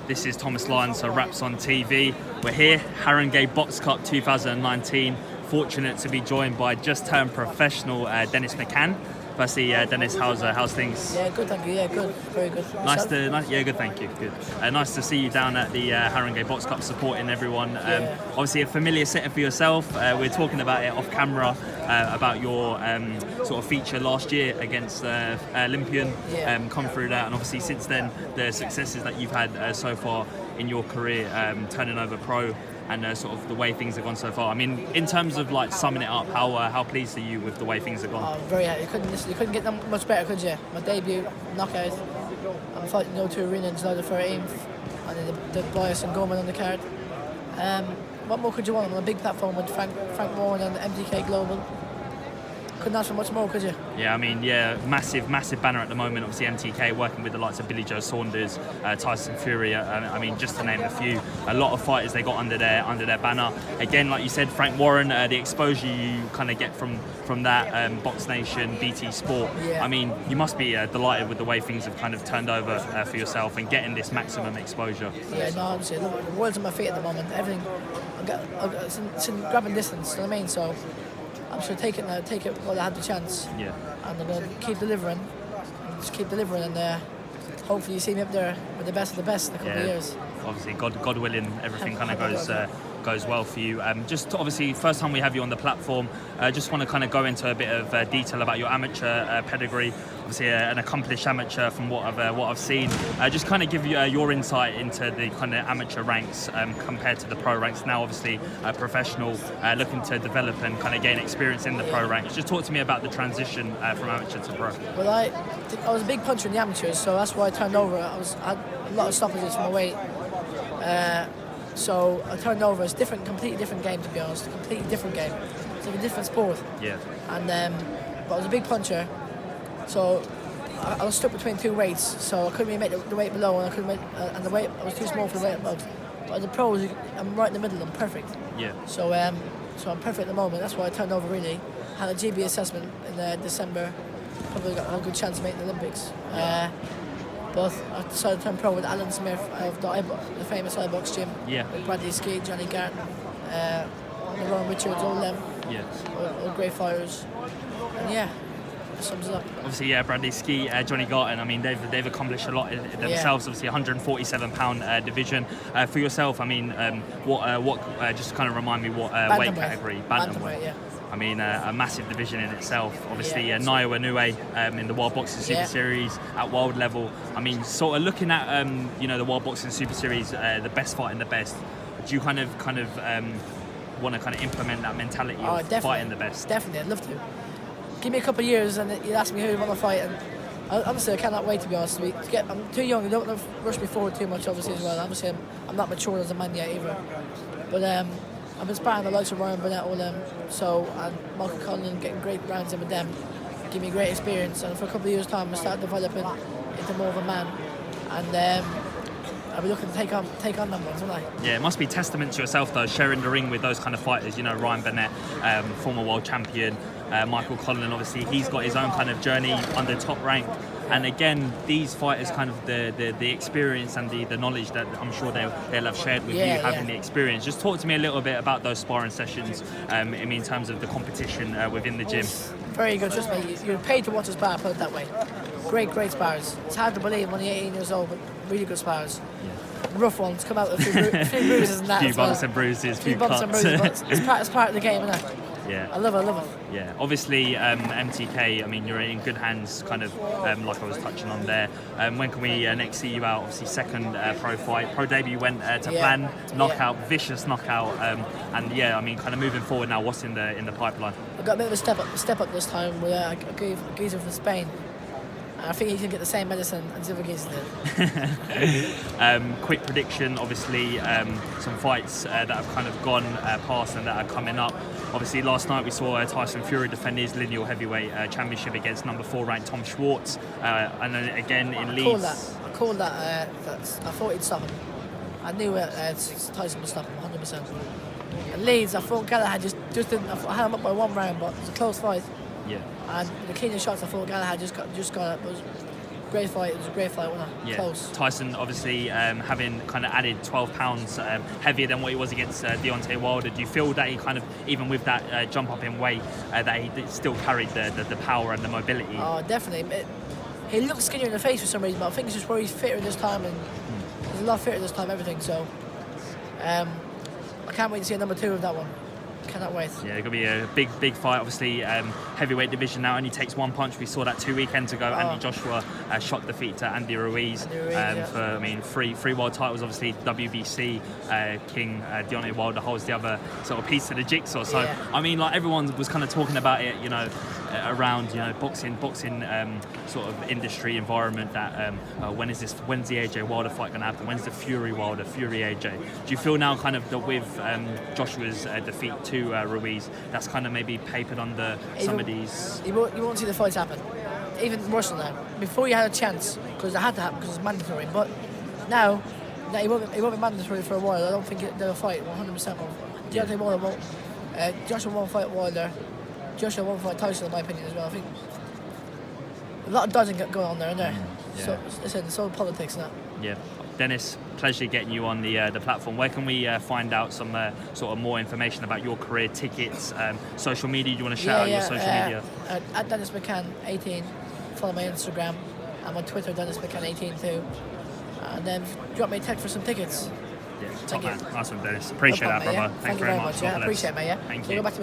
This is Thomas Lyons, so Raps on TV. We're here, Haringey Box Cup 2019. Fortunate to be joined by just turned professional Dennis McCann. Firstly, Dennis, how's things? Yeah, good, thank you. Yeah, good, very good. Yeah, good, thank you. Good. Nice to see you down at the Haringey Box Cup supporting everyone. Obviously, a familiar setting for yourself. We're talking about it off camera about your sort of feature last year against Olympian. Come through that, and obviously since then the successes that you've had so far in your career, turning over pro. And sort of the way things have gone so far. I mean, in terms of like summing it up, how pleased are you with the way things have gone? Oh, very happy. You couldn't get that much better, could you? My debut knockout. I'm fighting to arena on July the 13th, and then the Bias and Gorman on the card. What more could you want? I'm on a big platform with Frank Warren and MTK Global. Couldn't ask for much more, could you? Yeah, I mean, massive banner at the moment. Obviously, MTK working with the likes of Billy Joe Saunders, Tyson Fury. I mean, just to name a few, a lot of fighters they got under their banner. Again, like you said, Frank Warren, the exposure you kind of get from that, Box Nation, BT Sport. Yeah. I mean, you must be delighted with the way things have kind of turned over for yourself and getting this maximum exposure. Yeah, no, honestly, look, the world's on my feet at the moment. Everything, it's in grabbing distance. You know what I mean? So I'm sure take it while I had the chance. Yeah. And I'm going to keep delivering. Just keep delivering, and hopefully you see me up there with the best of the best in a couple of years. Obviously, God willing, everything kind of goes well for you. Just obviously, first time we have you on the platform, just want to kind of go into a bit of detail about your amateur pedigree. Obviously, an accomplished amateur from what I've seen. Just kind of give you your insight into the kind of amateur ranks compared to the pro ranks. Now, obviously, professional, looking to develop and kind of gain experience in the pro ranks. Just talk to me about the transition from amateur to pro. Well, I was a big puncher in the amateurs, so that's why I turned over. I had a lot of stoppages from my weight. So I turned over. It's completely different game, to be honest. Completely different game. It's like a different sport. Yeah. And but I was a big puncher, so I was stuck between two weights. So I couldn't really make the weight below, and and the weight I was too small for the weight above. But as a pro, I'm right in the middle. I'm perfect. Yeah. So I'm perfect at the moment. That's why I turned over. Really had a GB assessment in December. Probably got a good chance of making the Olympics. But I decided to turn pro with Alan Smith of the famous iBox gym. Yeah. With Bradley Ski, Johnny Garton, Ron Richards, all them. Yeah. All great fighters. And that sums it up. Obviously, Bradley Ski, Johnny Garton. I mean, they've accomplished a lot themselves. Obviously, 147-pound division. For yourself, I mean, what? Just kind of remind me what weight category? Bantamweight. Yeah. I mean, a massive division in itself. Obviously, Nayo Inoue in the World Boxing Super Series at world level. I mean, sort of looking at the World Boxing Super Series, the best fighting the best. Do you kind of want to kind of implement that mentality of fighting the best? Definitely, I'd love to. Give me a couple of years, and you'd ask me who I want to fight, and honestly, I cannot wait, to be honest. I'm too young. I don't want to rush me forward too much, obviously, as well. Obviously, I'm not mature as a man yet either. But I've been sparring the likes of Ryan Burnett, all them, and Michael Conlon, getting great rounds in with them, give me great experience. And for a couple of years' time, I start developing into more of a man, and I'll be looking to take on them ones, won't I? Yeah, it must be testament to yourself though, sharing the ring with those kind of fighters. You know, Ryan Burnett, former world champion, Michael Conlon. Obviously, he's got his own kind of journey under top rank. And again, these fighters, kind of the experience and the knowledge that I'm sure they'll have shared with you, having the experience. Just talk to me a little bit about those sparring sessions. I mean, in terms of the competition within the gym. Very good, trust me. You're paid to watch a spar, put it that way. Great spars. It's hard to believe when you're 18 years old, but really good spars. Yeah. Rough ones come out with a few bruises and that. Few bumps and bruises, few cuts. And bruises, but it's part of the game, isn't it? Yeah. I love it. Yeah, obviously MTK, I mean, you're in good hands, kind of like I was touching on there. When can we next see you out? Obviously, second pro debut went to plan, knockout, vicious knockout, and I mean, kind of moving forward now, what's in the pipeline? I got a bit of a step up this time with a geezer from Spain. I think he's going to get the same medicine as the other geezers did. Quick prediction, obviously, some fights that have kind of gone past and that are coming up. Obviously, last night we saw Tyson Fury defend his lineal heavyweight championship against number 4 ranked Tom Schwartz, and then again in Leeds. I called that. I thought he'd stop him. I knew Tyson would stop him 100%. In Leeds, I thought Galahad just didn't. I had him up by 1 round, but it was a close fight. Yeah. And the cleaner shots, I thought Galahad just got it. But Great fight. It was a great fight, wasn't it? Yeah. Close. Tyson obviously having kind of added 12 pounds heavier than what he was against Deontay Wilder. Do you feel that he kind of, even with that jump up in weight, that he still carried the power and the mobility? Oh, definitely. He looks skinnier in the face for some reason, but I think it's just where he's fitter this time, and he's a lot fitter this time, everything. So I can't wait to see a number 2 of that one. Cannot wait. Yeah, it's going to be a big fight. Obviously, heavyweight division now only takes one punch. We saw that 2 weekends ago. Andy Joshua shock defeat to Andy Ruiz, for 3 world titles. Obviously, WBC king Deontay Wilder holds the other sort of piece to the jigsaw. So, I mean, like, everyone was kind of talking about it, around boxing sort of industry environment. That when's the AJ Wilder fight going to happen? When's the Fury Wilder, Fury AJ? Do you feel now kind of that with Joshua's defeat to Ruiz, that's kind of maybe papered under some of these? You won't see the fights happen. Even worse than that. Before you had a chance, because it had to happen because it's mandatory. But now it won't be mandatory for a while. I don't think they'll fight 100%. Deontay Wilder won't. Joshua won't fight Wilder. Joshua won't fight Tyson, in my opinion, as well. I think a lot of dodging going on there, isn't there? So it's all politics now. Yeah. Dennis, pleasure getting you on the platform. Where can we find out some sort of more information about your career, tickets, social media? Do you want to shout out your social media? At Dennis McCann 18. Follow my Instagram. I'm on Twitter, Dennis McCann 18 too. And then drop me a text for some tickets. Yeah, top man. Nice one, Dennis. Appreciate that, brother. Thank you very much. I appreciate it, mate. Thank you.